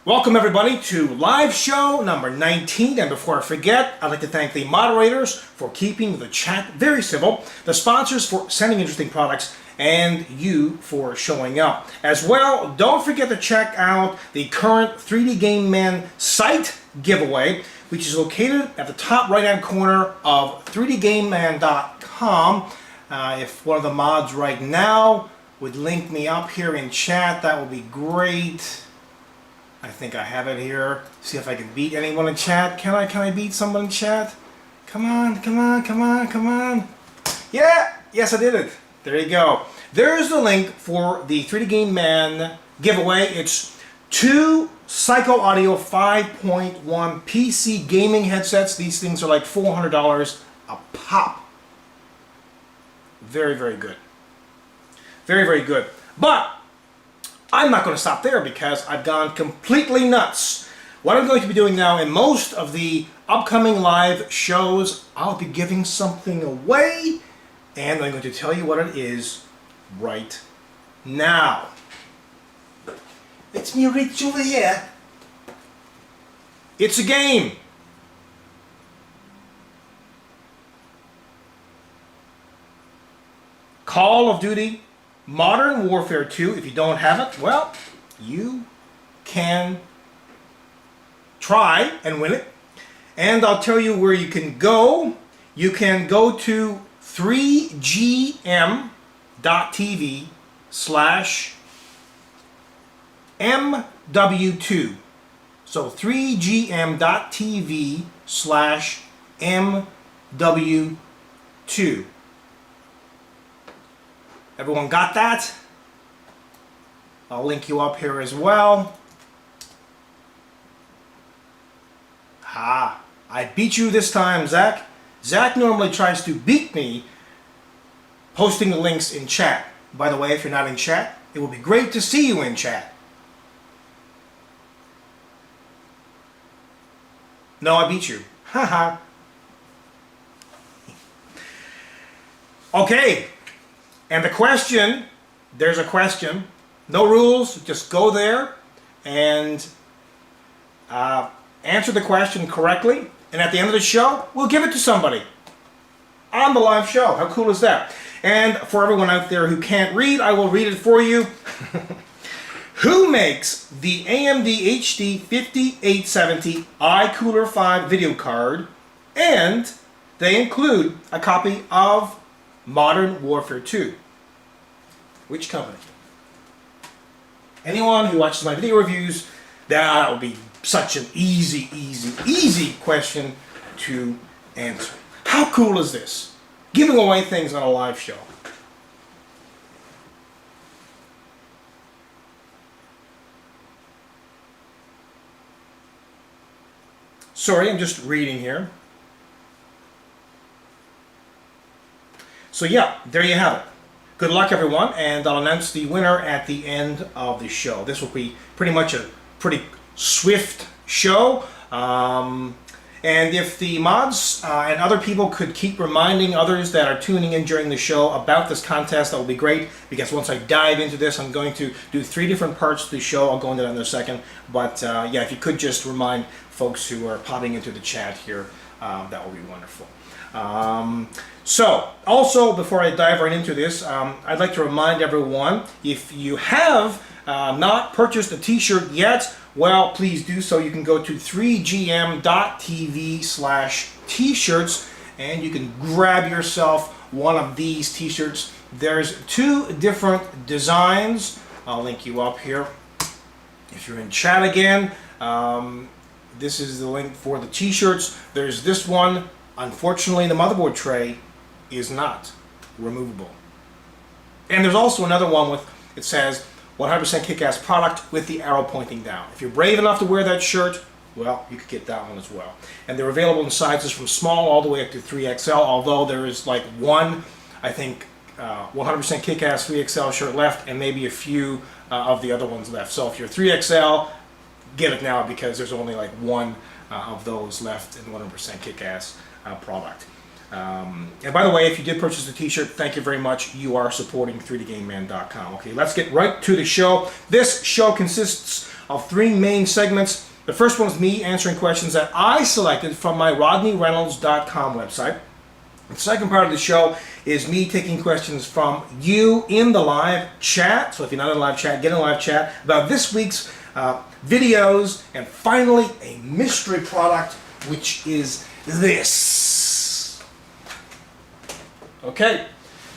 Welcome everybody to live show number 19, and before I forget, I'd like to thank the moderators for keeping the chat very civil, the sponsors for sending interesting products, and you for showing up. As well, don't forget to check out the current 3D Game Man site giveaway, which is located at the top right hand corner of 3dgameman.com. If one of the mods right now would link me up here in chat, that would be great. I think I have it here. See if I can beat anyone in chat. Can I beat someone in chat? Come on. Yeah, yes I did it. There you go. There's the link for the 3D Game Man giveaway. It's 2 Psycho Audio 5.1 PC gaming headsets. These things are like $400 a pop. Very, very good. Very, very good. But I'm not going to stop there because I've gone completely nuts. What I'm going to be doing now in most of the upcoming live shows, I'll be giving something away, and I'm going to tell you what it is right now. It's me, Rich, over here. It's a game. Call of Duty Modern Warfare 2. If you don't have it, well, you can try and win it. And I'll tell you where you can go. You can go to 3gm.tv/MW2. So 3gm.tv/MW2. Everyone got that? I'll link you up here as well. Ha! I beat you this time, Zach. Zach normally tries to beat me posting the links in chat. By the way, if you're not in chat, it will be great to see you in chat. No, I beat you. Haha. Okay. And the question, there's a question. No rules, just go there and answer the question correctly. And at the end of the show, we'll give it to somebody on the live show. How cool is that? And for everyone out there who can't read, I will read it for you. Who makes the AMD HD 5870 iCooler 5 video card? And they include a copy of Modern Warfare 2. Which company? Anyone who watches my video reviews, that will be such an easy question to answer. How cool is this? Giving away things on a live show. Sorry, I'm just reading here. So yeah, there you have it. Good luck everyone, and I'll announce the winner at the end of the show. This will be pretty much a pretty swift show. And if the mods and other people could keep reminding others that are tuning in during the show about this contest, that would be great, because once I dive into this, I'm going to do 3 different parts of the show. I'll go into that in a second. But yeah, if you could just remind folks who are popping into the chat here, that would be wonderful. So, also, before I dive right into this, I'd like to remind everyone, if you have not purchased a t-shirt yet, well, please do so. You can go to 3gm.tv/t-shirts, and you can grab yourself one of these t-shirts. There's 2 different designs. I'll link you up here. If you're in chat again, this is the link for the t-shirts. There's this one. Unfortunately, the motherboard tray is not removable. And there's also another one with, it says 100% kick-ass product with the arrow pointing down. If you're brave enough to wear that shirt, well, you could get that one as well. And they're available in sizes from small all the way up to 3XL, although there is like one, I think, 100% kick-ass 3XL shirt left, and maybe a few of the other ones left. So if you're 3XL, get it now, because there's only like one of those left in 100% kick-ass product. And by the way, if you did purchase the t-shirt, thank you very much. You are supporting 3dgameman.com. Okay, let's get right to the show. This show consists of 3 main segments. The first one is me answering questions that I selected from my RodneyReynolds.com website. The second part of the show is me taking questions from you in the live chat. So if you're not in the live chat, get in the live chat about this week's videos. And finally, a mystery product, which is this. Okay,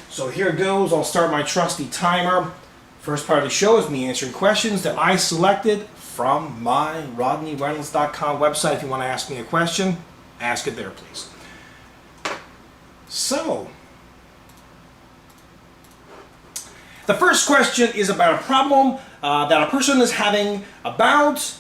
so here it goes. I'll start my trusty timer. First part of the show is me answering questions that I selected from my RodneyReynolds.com website. If you want to ask me a question, ask it there, please. So, the first question is about a problem that a person is having about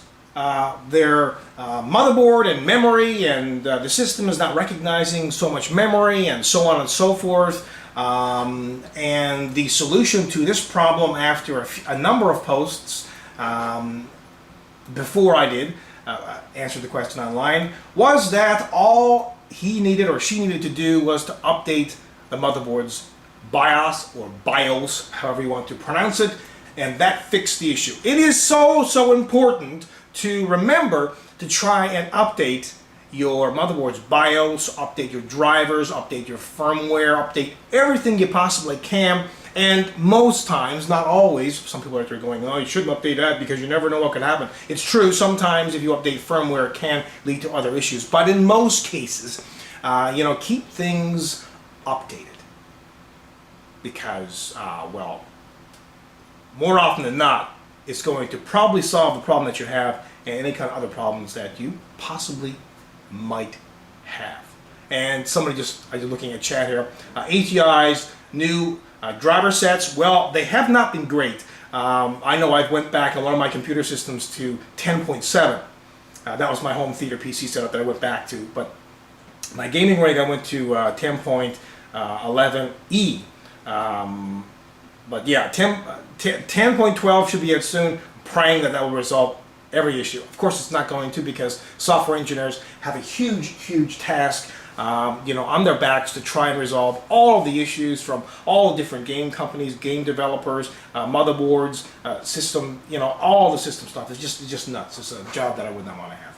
their motherboard and memory, and the system is not recognizing so much memory, and so on and so forth. And the solution to this problem, after a number of posts before I did answer the question online, was that all he needed or she needed to do was to update the motherboard's BIOS or BIOS, however you want to pronounce it, and that fixed the issue. It is so important to remember to try and update your motherboard's BIOS, update your drivers, update your firmware, update everything you possibly can. And most times, not always, some people are going, oh, you shouldn't update that because you never know what can happen. It's true, sometimes if you update firmware, it can lead to other issues. But in most cases, keep things updated. Because, well, more often than not, it's going to probably solve the problem that you have and any kind of other problems that you possibly might have. And somebody just, I'm looking at chat here, ATI's new driver sets, well, they have not been great. I know I went back a lot of my computer systems to 10.7. That was my home theater PC setup that I went back to. But my gaming rig, I went to 10.11e. But yeah, 10.12 should be out soon, praying that will resolve every issue. Of course, it's not going to, because software engineers have a huge task on their backs to try and resolve all of the issues from all the different game companies, game developers, motherboards, system, all the system stuff. It's just nuts. It's a job that I would not want to have.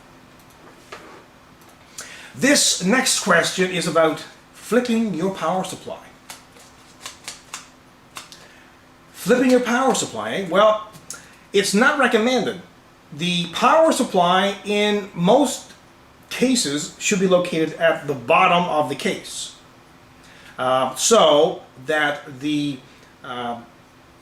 This next question is about flipping your power supply. Flipping your power supply, eh? Well, it's not recommended. The power supply in most cases should be located at the bottom of the case, so that the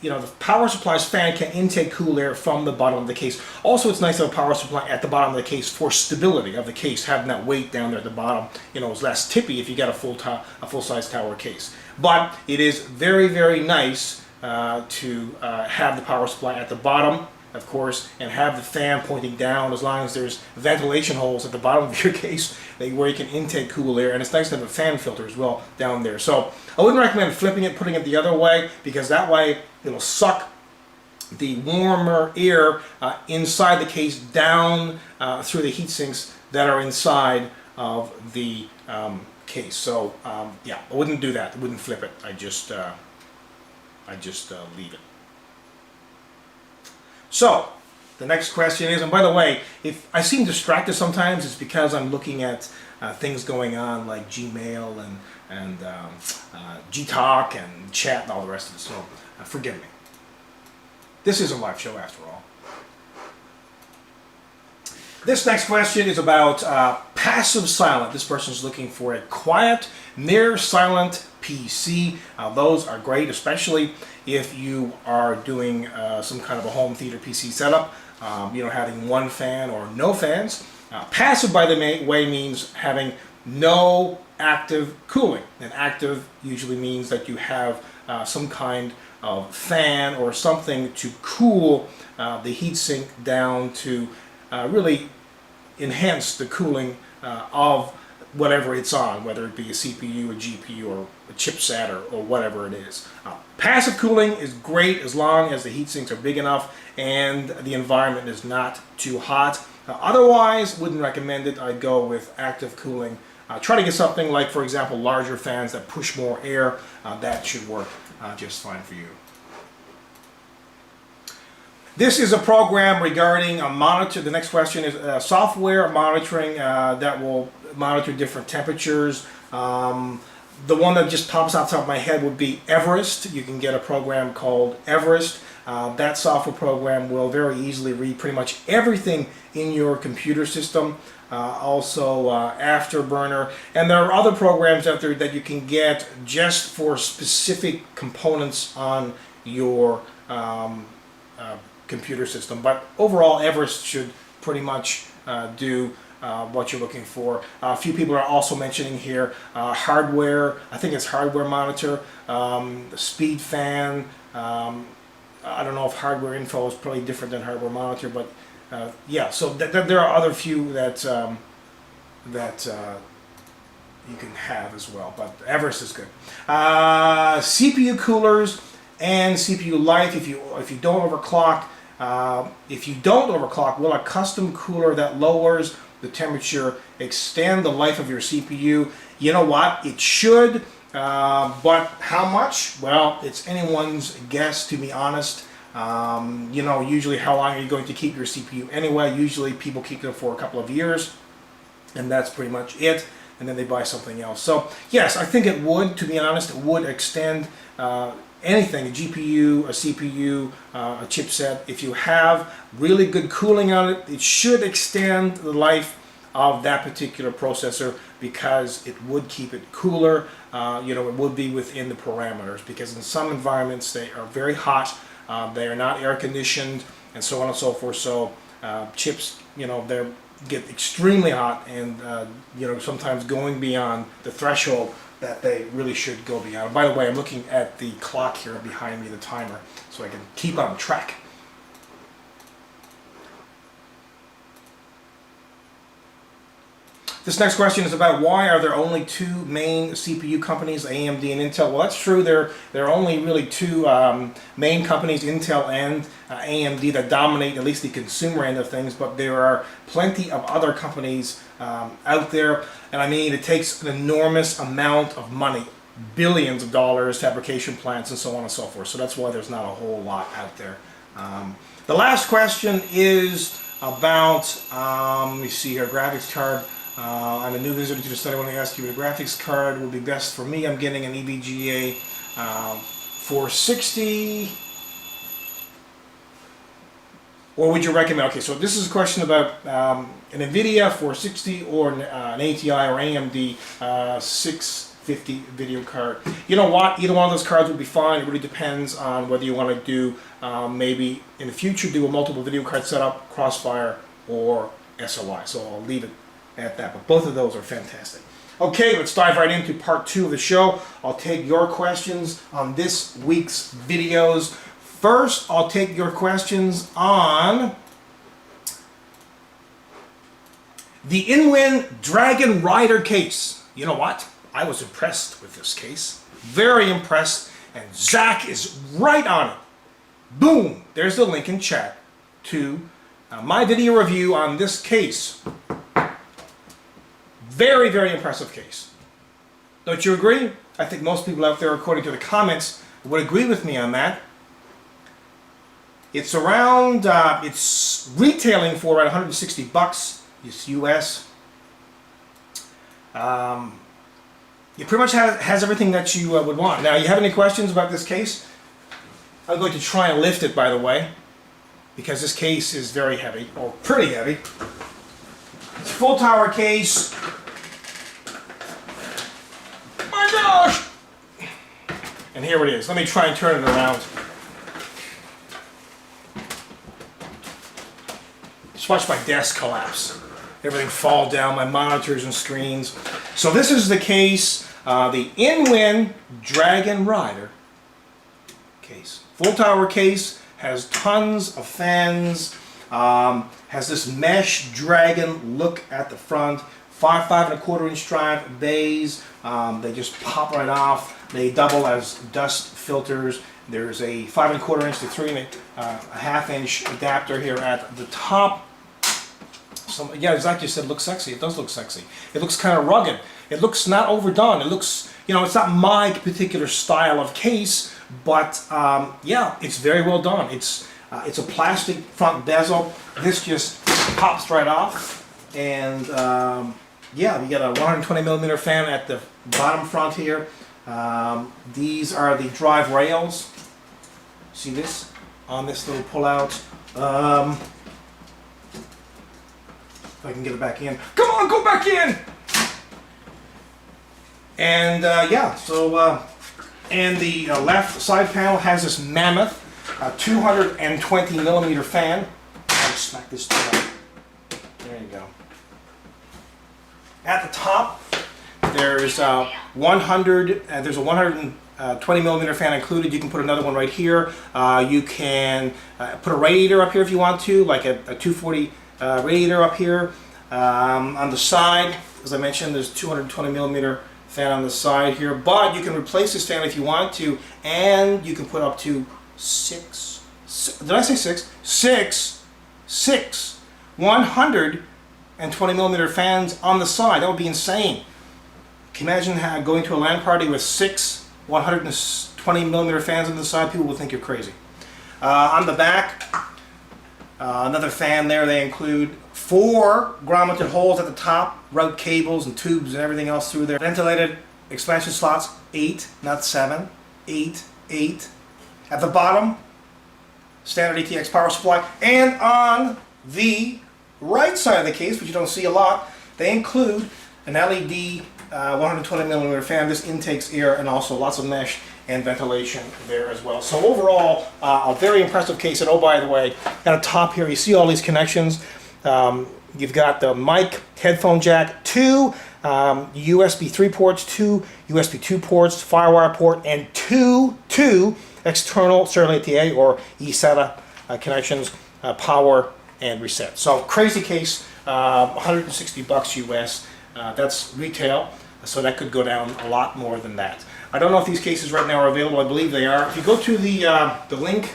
the power supply's fan can intake cool air from the bottom of the case. Also, it's nice to have a power supply at the bottom of the case for stability of the case. Having that weight down there at the bottom, is less tippy if you get a full-size tower case. But it is very nice to have the power supply at the bottom, of course, and have the fan pointing down, as long as there's ventilation holes at the bottom of your case where you can intake cool air. And it's nice to have a fan filter as well down there. So I wouldn't recommend flipping it, putting it the other way, because that way it'll suck the warmer air inside the case down through the heat sinks that are inside of the case. So yeah, I wouldn't do that. I wouldn't flip it. I just leave it. So, the next question is, and by the way, if I seem distracted sometimes, it's because I'm looking at things going on like Gmail and Gtalk and chat and all the rest of it, so forgive me. This is a live show after all. This next question is about passive silent. This person's looking for a quiet, near silent PC. Those are great, especially if you are doing some kind of a home theater PC setup, having one fan or no fans. Passive, by the way, means having no active cooling. And active usually means that you have some kind of fan or something to cool the heatsink down to really enhance the cooling of whatever it's on, whether it be a CPU, a GPU, or a chipset, or whatever it is. Passive cooling is great as long as the heat sinks are big enough and the environment is not too hot. Otherwise, wouldn't recommend it. I'd go with active cooling. Try to get something like, for example, larger fans that push more air. That should work just fine for you. This is a program regarding a monitor. The next question is software monitoring that will monitor different temperatures. The one that just pops out the top of my head would be Everest. You can get a program called Everest. That software program will very easily read pretty much everything in your computer system. Also Afterburner, and there are other programs out there that you can get just for specific components on your computer system. But overall, Everest should pretty much do what you're looking for. A few people are also mentioning here hardware. I think it's hardware monitor, speed fan. I don't know if hardware info is probably different than hardware monitor, but yeah. So there are other few that you can have as well. But Everest is good. CPU coolers and CPU life. If you don't overclock. Will a custom cooler that lowers the temperature extend the life of your CPU? You know what? It should, but how much? Well, it's anyone's guess, to be honest. You know, usually how long are you going to keep your CPU anyway? Usually people keep them for a couple of years, and that's pretty much it, and then they buy something else. So yes, I think it would, to be honest, it would extend anything, a GPU, a CPU, a chipset. If you have really good cooling on it, it should extend the life of that particular processor, because it would keep it cooler. You know, it would be within the parameters, because in some environments they are very hot, they are not air conditioned, and so on and so forth. So chips, you know, they get extremely hot, and you know, sometimes going beyond the threshold that they really should go beyond. By the way, I'm looking at the clock here behind me, the timer, so I can keep on track. This next question is about why are there only two main CPU companies, AMD and Intel? Well, that's true. There are only really two main companies, Intel and AMD, that dominate at least the consumer end of things, but there are plenty of other companies out there. And I mean, it takes an enormous amount of money, billions of dollars, fabrication plants, and so on and so forth. So that's why there's not a whole lot out there. The last question is about, let me see here, graphics card. I'm a new visitor to the study. I want to ask you what a graphics card would be best for me. I'm getting an EVGA 460. Or would you recommend? Okay, so this is a question about an NVIDIA 460 or an ATI or AMD 650 video card. You know what? Either one of those cards would be fine. It really depends on whether you want to do maybe in the future do a multiple video card setup, Crossfire, or SOI. So I'll leave it at that, but both of those are fantastic. Okay, let's dive right into part 2 of the show. I'll take your questions on this week's videos. First, I'll take your questions on the Inwin Dragon Rider case. You know what? I was impressed with this case. Very impressed, and Zach is right on it. Boom! There's the link in chat to my video review on this case. Very, very impressive case. Don't you agree? I think most people out there, according to the comments, would agree with me on that. It's around, it's retailing for around 160 bucks, it's US. It pretty much has everything that you would want. Now, you have any questions about this case? I'm going to try and lift it, by the way, because this case is very heavy, or pretty heavy. It's a full tower case. My gosh! And here it is. Let me try and turn it around. Just watch my desk collapse. Everything fall down, my monitors and screens. So this is the case, the Inwin Dragon Rider case. Full tower case, has tons of fans, has this mesh dragon look at the front, 5 1/4 inch drive bays. They just pop right off. They double as dust filters. There's a 5 1/4 inch to 3 1/2 inch adapter here at the top. So, yeah, exactly. You said it looks sexy. It does look sexy. It looks kind of rugged. It looks not overdone. It looks, you know, it's not my particular style of case, but yeah, it's very well done. It's It's a plastic front bezel. This just pops right off, and yeah, you got a 120 millimeter fan at the bottom front here. These are the drive rails. See this on this little pull-out. If I can get it back in. Come on, go back in! And yeah, so and the left side panel has this mammoth 220 millimeter fan. I'll smack this down. There you go. At the top, there's there's a 120 millimeter fan included. You can put another one right here. You can put a radiator up here if you want to, like a 240 radiator up here. On the side, as I mentioned, there's 220 millimeter fan on the side here, but you can replace this fan if you want to, and you can put up to six, did I say six? Six 120 millimeter fans on the side. That would be insane. Can you imagine going to a LAN party with 6 120 millimeter fans on the side? People would think you're crazy. On the back, another fan there. They include 4 ground-mounted holes at the top, route cables and tubes and everything else through there. Ventilated expansion slots, 8, not 7. 8. At the bottom, standard ATX power supply. And on the right side of the case, which you don't see a lot, they include an LED 120 millimeter fan. This intakes air and also lots of mesh and ventilation there as well. So overall, a very impressive case. And oh, by the way, at the top here, you see all these connections. You've got the mic, headphone jack, 2 USB 3 ports, 2 USB 2 ports, FireWire port, and two external serial ATA or eSATA connections, power and reset. So crazy case, $160 US. That's retail, so that could go down a lot more than that. I don't know if these cases right now are available. I believe they are. If you go to the link,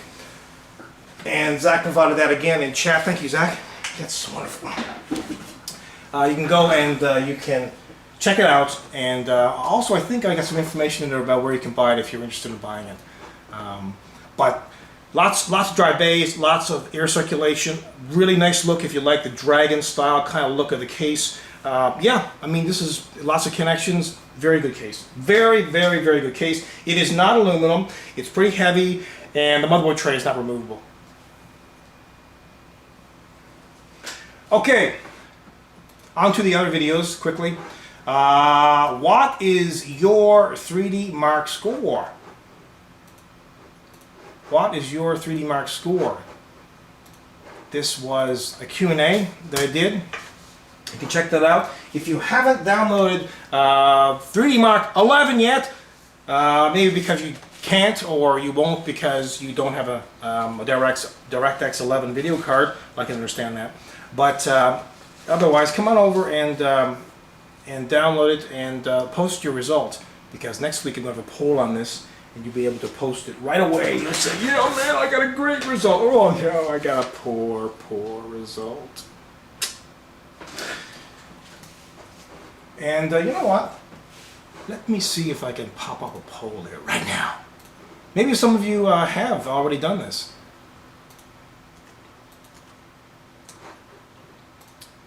and Zach provided that again in chat. Thank you, Zach. That's wonderful. You can go and you can check it out. And also, I think I got some information in there about where you can buy it if you're interested in buying it. But lots of dry bays, lots of air circulation. Really nice look if you like the dragon style kind of look of the case. Yeah, I mean, this is lots of connections. Very good case. Very good case. It is not aluminum. It's pretty heavy, and the motherboard tray is not removable. Okay, on to the other videos quickly. What is your 3DMark score? What is your 3DMark score? This was a Q&A that I did. You can check that out. If you haven't downloaded 3DMark 11 yet, maybe because you can't or you won't because you don't have a DirectX 11 video card, I can understand that. But otherwise, come on over and download it and post your result, because next week I'm going to have a poll on this and you'll be able to post it right away. You'll say, yeah, man, I got a great result. Oh, no, I got a poor result. And you know what? Let me see if I can pop up a poll there right now. Maybe some of you have already done this.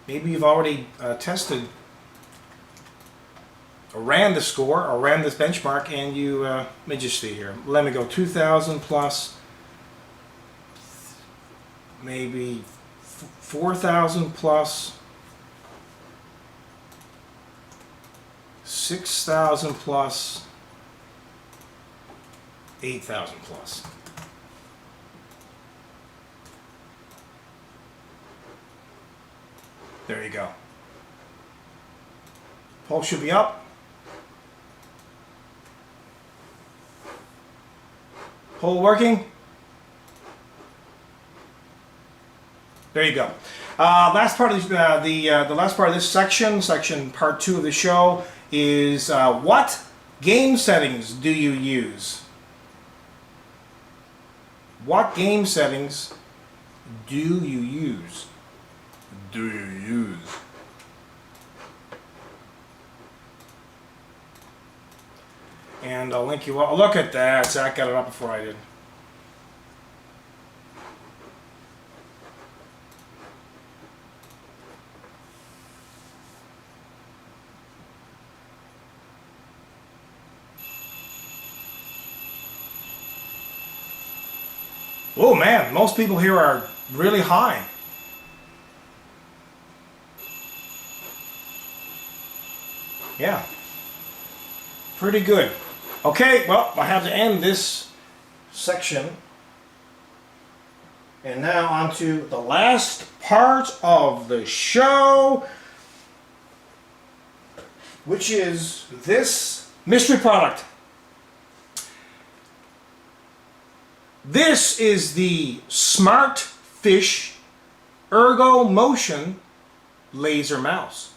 Maybe you've already tested or ran the score or ran this benchmark, and you, let me just see here. Let me go 2,000 plus, maybe 4,000 plus, 6,000 plus, 8,000 plus. There you go. Poll should be up. Poll working? There you go. Last part of the last part of this section part 2 of the show, is what game settings do you use? What game settings do you use? And I'll link you all. Look at that. Zach got it up before I did. Oh man, most people here are really high. Yeah, pretty good. Okay, well, I have to end this section. And now on to the last part of the show, which is this mystery product. This is the Smartfish Ergo Motion Laser Mouse.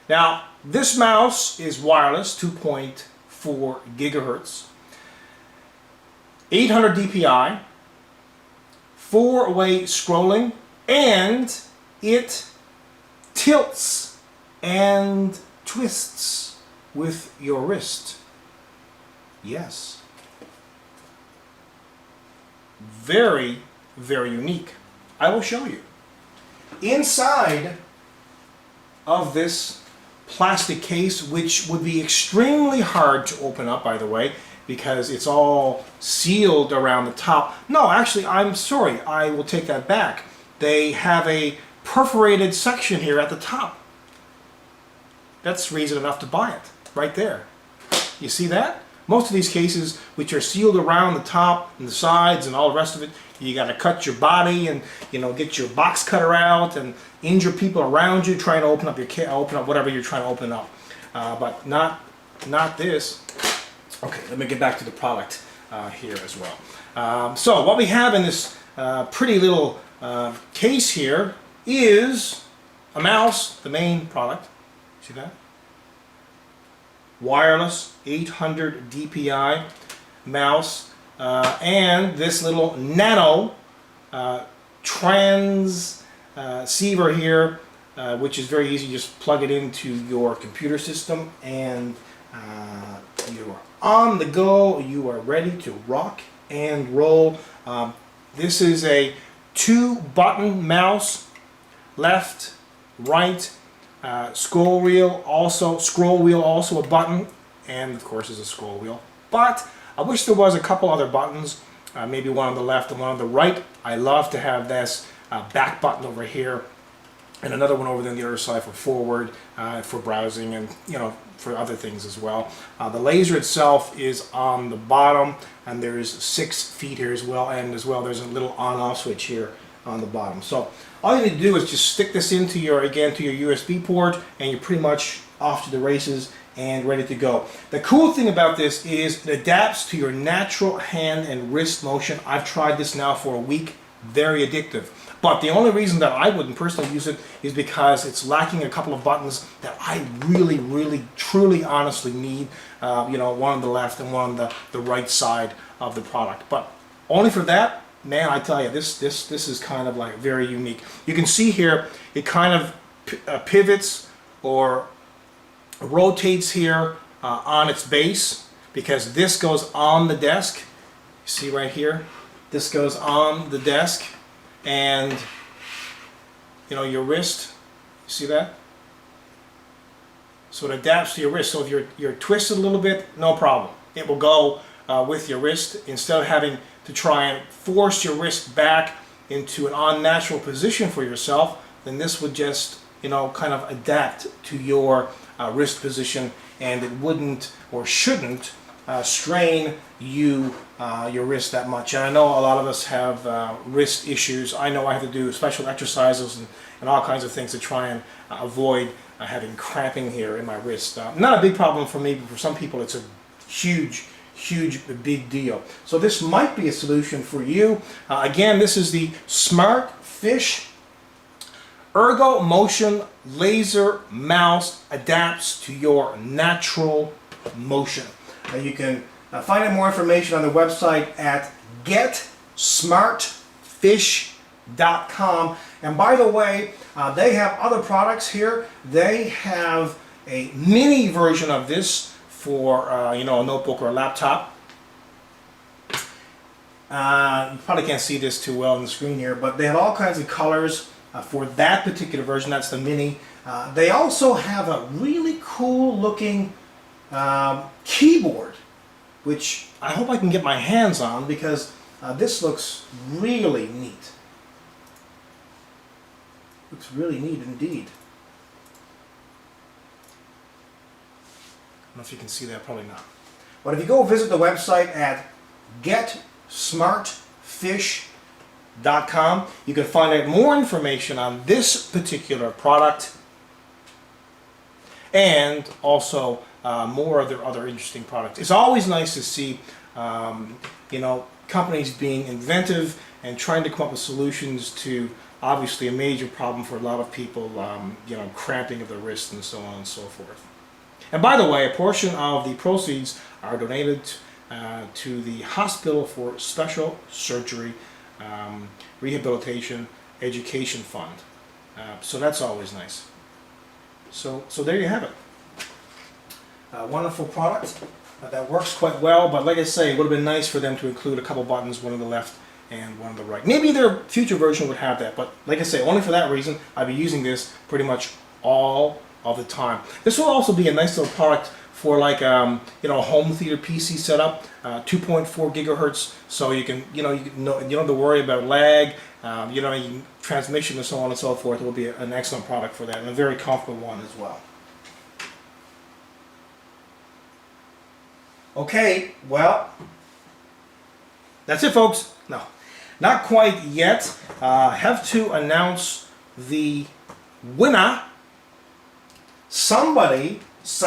Now, this mouse is wireless, 2.4 gigahertz, 800 DPI, 4-way scrolling, and it tilts and twists with your wrist. Yes. Very, very unique. I will show you. Inside of this plastic case, which would be extremely hard to open up, by the way, because it's all sealed around the top. No, actually, I'm sorry, I will take that back. They have a perforated section here at the top. That's reason enough to buy it, right there. You see that? Most of these cases, which are sealed around the top and the sides and all the rest of it, you got to cut your body and, you know, get your box cutter out and injure people around you trying to open up whatever you're trying to open up. But not this. Okay, let me get back to the product here as well. So what we have in this pretty little case here is a mouse, the main product. See that? Wireless 800 DPI mouse, and this little nano transceiver here, which is very easy. Just plug it into your computer system and you are on the go. You are ready to rock and roll. This is a 2-button mouse, left, right. Scroll wheel also a button, and of course is a scroll wheel. But I wish there was a couple other buttons, maybe one on the left and one on the right. I love to have this back button over here, and another one over there on the other side for forward, for browsing, and for other things as well. The laser itself is on the bottom, and there's 6 feet here as well, and there's a little on-off switch here on the bottom. So all you need to do is just stick this into your USB port, and you're pretty much off to the races and ready to go. The cool thing about this is it adapts to your natural hand and wrist motion. I've tried this now for a week. Very addictive. But the only reason that I wouldn't personally use it is because it's lacking a couple of buttons that I really, really, truly, honestly need. One on the left and one on the right side of the product. But only for that, man, I tell you, this is kind of like very unique. You can see here, it kind of pivots or rotates here on its base, because this goes on the desk. You see right here, this goes on the desk, and your wrist, you see that? So it adapts to your wrist. So if you're twisted a little bit, no problem. It will go with your wrist, instead of having to try and force your wrist back into an unnatural position for yourself. Then this would just kind of adapt to your wrist position, and it wouldn't or shouldn't strain your wrist that much. And I know a lot of us have wrist issues. I know I have to do special exercises and all kinds of things to try and avoid having cramping here in my wrist. Not a big problem for me, but for some people it's a huge big deal. So this might be a solution for you. Again, this is the Smartfish Ergo Motion Laser Mouse. Adapts to your natural motion. You can find out more information on the website at getsmartfish.com. And by the way, they have other products here. They have a mini version of this for a notebook or a laptop. You probably can't see this too well on the screen here, but they have all kinds of colors for that particular version. That's the mini. They also have a really cool looking keyboard, which I hope I can get my hands on, because this looks really neat. Looks really neat indeed. I don't know if you can see that, probably not. But if you go visit the website at GetSmartfish.com, you can find out more information on this particular product, and also more of their other interesting products. It's always nice to see, you know, companies being inventive and trying to come up with solutions to obviously a major problem for a lot of people, you know, cramping of the wrist and so on and so forth. And by the way, a portion of the proceeds are donated to the Hospital for Special Surgery Rehabilitation Education Fund. So that's always nice. So there you have it. A wonderful product that works quite well, but like I say, it would have been nice for them to include a couple buttons, one on the left and one on the right. Maybe their future version would have that, but like I say, only for that reason, I'll be using this pretty much all of the time. This will also be a nice little product for, like, you know, a home theater PC setup, 2.4 gigahertz, so you can, you don't have to worry about lag, you know, transmission and so on and so forth. It will be an excellent product for that, and a very comfortable one as well. Okay, well, that's it, folks. No, not quite yet. Have to announce the winner. Somebody is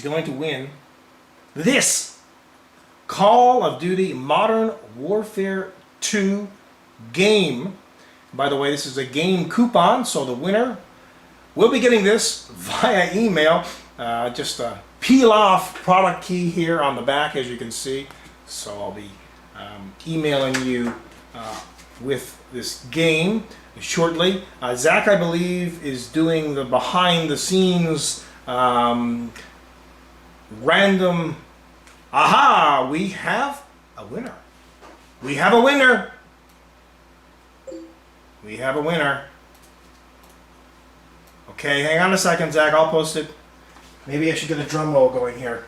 going to win this Call of Duty Modern Warfare 2 game. By the way, this is a game coupon, so the winner will be getting this via email. Just a peel off product key here on the back, as you can see. So I'll be emailing you with this game shortly. Zach, I believe, is doing the behind the scenes random. Aha! We have a winner. We have a winner. We have a winner. Okay, hang on a second, Zach. I'll post it. Maybe I should get a drum roll going here.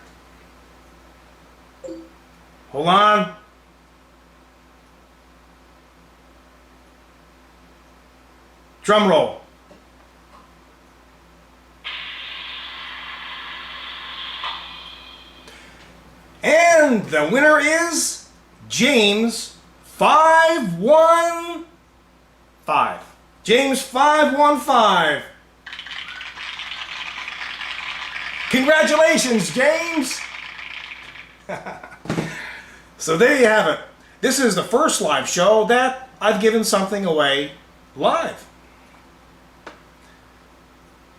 Hold on. Drum roll. And the winner is James 515. James 515. Congratulations, James. So there you have it. This is the first live show that I've given something away live.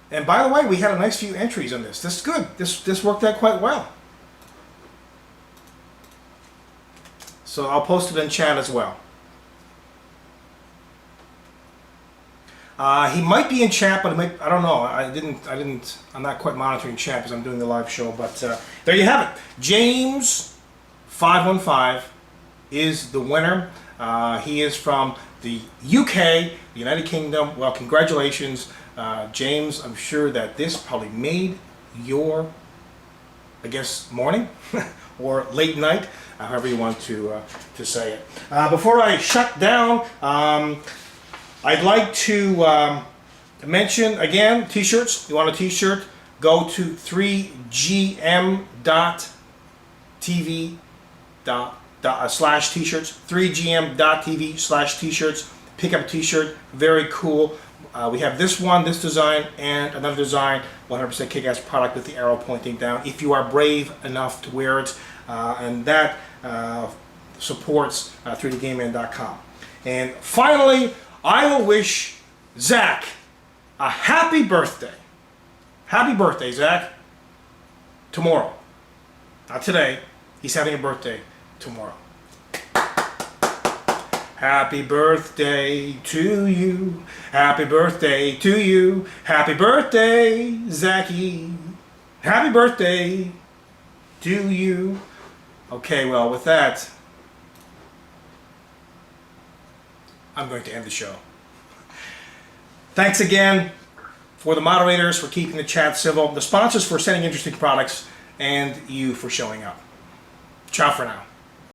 And by the way, we had a nice few entries on this. This is good. This worked out quite well. So I'll post it in chat as well. He might be in chat, but I don't know. I'm not quite monitoring chat because I'm doing the live show. But there you have it. James 515 is the winner. He is from the UK, the United Kingdom. Well, congratulations, James. I'm sure that this probably made your, I guess, morning or late night, however you want to say it. Before I shut down, I'd like to mention again, t-shirts. You want a t-shirt? Go to 3gm.tv / t-shirts. 3gm.tv / t-shirts. Pick up a t-shirt. Very cool. We have this one, this design, and another design. 100% kick-ass product with the arrow pointing down. If you are brave enough to wear it, and that supports 3dgameman.com. And finally, I will wish Zach a happy birthday. Happy birthday, Zach. Tomorrow. Not today. He's having a birthday tomorrow. Happy birthday to you. Happy birthday to you. Happy birthday, Zachy. Happy birthday to you. Okay, well, with that, I'm going to end the show. Thanks again for the moderators for keeping the chat civil, the sponsors for sending interesting products, and you for showing up. Ciao for now.